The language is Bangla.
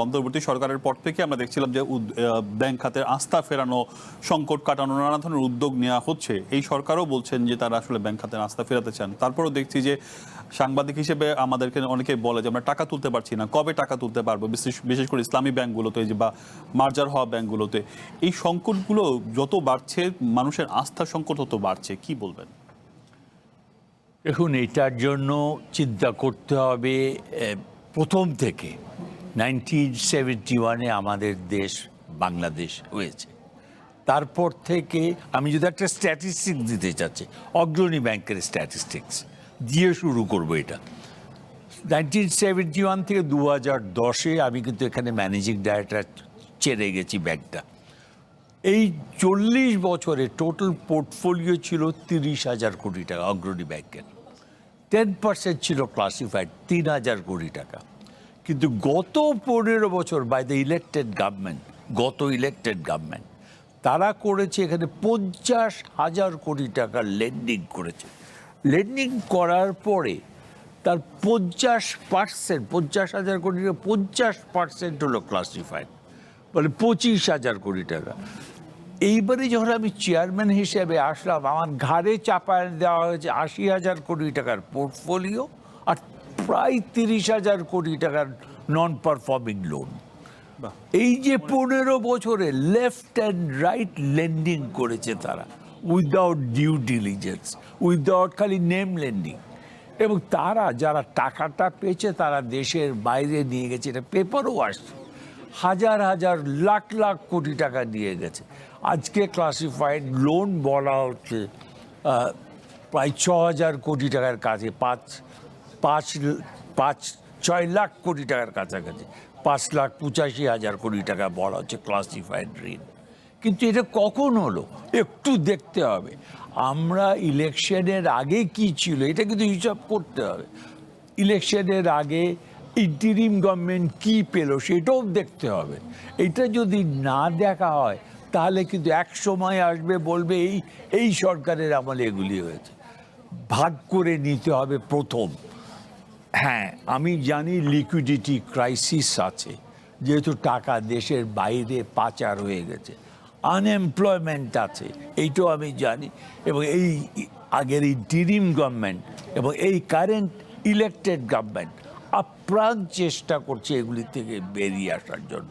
অন্তর্বর্তী সরকারের পর থেকে আমরা দেখছিলাম যে ব্যাংক খাতের আস্থা ফেরানো, সংকট কাটানো, নানা ধরনের উদ্যোগ নেওয়া হচ্ছে। এই সরকারও বলছেন যে তারা আসলে ব্যাংক খাতের আস্থা ফেরাতে চান। তারপরেও দেখছি যে সাংবাদিক হিসেবে আমাদেরকে অনেকেই বলে যে আমরা টাকা তুলতে পারছি না, কবে টাকা তুলতে পারবো, বিশেষ করে ইসলামী ব্যাংকগুলোতে বা মার্জার হওয়া ব্যাংকগুলোতে। এই সংকটগুলো যত বাড়ছে, মানুষের আস্থা সংকট তত বাড়ছে, কি বলবেন? দেখুন, এটার জন্য চিন্তা করতে হবে প্রথম থেকে 1971-এ আমাদের দেশ বাংলাদেশ হয়েছে। তারপর থেকে আমি যদি একটা স্ট্যাটিস্টিক্স দিতে চাচ্ছি, অগ্রণী ব্যাংকের স্ট্যাটিস্টিক্স দিয়ে শুরু করব। এটা 1971 থেকে 2010-এ আমি কিন্তু এখানে ম্যানেজিং ডাইরেক্টর ছেড়ে গেছি ব্যাংকটা। এই 40 বছরে টোটাল পোর্টফোলিও ছিল 30,000 কোটি টাকা অগ্রণী ব্যাংকের। 10% ছিল ক্লাসিফাইড, 3,000 কোটি টাকা। কিন্তু গত 15 বছর বাই দ্য ইলেক্টেড গভর্নমেন্ট তারা করেছে এখানে 50,000 কোটি টাকার লেন্ডিং করেছে। লেন্ডিং করার পরে তার 50,000 কোটি টাকা 50% হলো ক্লাসিফাইড, বলে 25,000 কোটি টাকা। এইবারে যখন আমি চেয়ারম্যান হিসেবে আসলাম, আমার ঘাড়ে চাপায় দেওয়া হয়েছে 80,000 কোটি টাকার পোর্টফোলিও আর প্রায় 30,000 কোটি টাকার নন পারফর্মিং লোন। এই যে 15 বছরে লেফট অ্যান্ড রাইট লেন্ডিং করেছে তারা, উইদাউট ডিউ ডিলিজেন্স, উইদাউট খালি নেম লেন্ডিং। এবং তারা যারা টাকাটা পেয়েছে তারা দেশের বাইরে নিয়ে গেছে, এটা পেপারও আসছে। হাজার হাজার লাখ লাখ কোটি টাকা নিয়ে গেছে। আজকে ক্লাসিফাইড লোন বলা হচ্ছে প্রায় 6,000 কোটি টাকার কাছে, 6 লাখ কোটি টাকার কাছাকাছি, 5,85,000 কোটি টাকা বলা হচ্ছে ক্লাসিফাইড ঋণ। কিন্তু এটা কখন হলো একটু দেখতে হবে। আমরা ইলেকশনের আগে কি ছিল এটা কিন্তু হিসাব করতে হবে। ইলেকশনের আগে ইন্টারিম গভর্নমেন্ট কি পেল সেটাও দেখতে হবে। এটা যদি না দেখা হয় তাহলে কিন্তু এক সময় আসবে বলবে এই সরকারের আমলে এগুলি হয়েছে। ভাগ করে নিতে হবে প্রথম। হ্যাঁ, আমি জানি লিকুইডিটি ক্রাইসিস আছে, যেহেতু টাকা দেশের বাইরে পাচার হয়ে গেছে, আনএমপ্লয়মেন্ট আছে, এইটাও আমি জানি। এবং এই আগের ইন্টারিম গভর্নমেন্ট এবং এই কারেন্ট ইলেক্টেড গভর্নমেন্ট আপ্রাণ চেষ্টা করছে এগুলি থেকে বেরিয়ে আসার জন্য।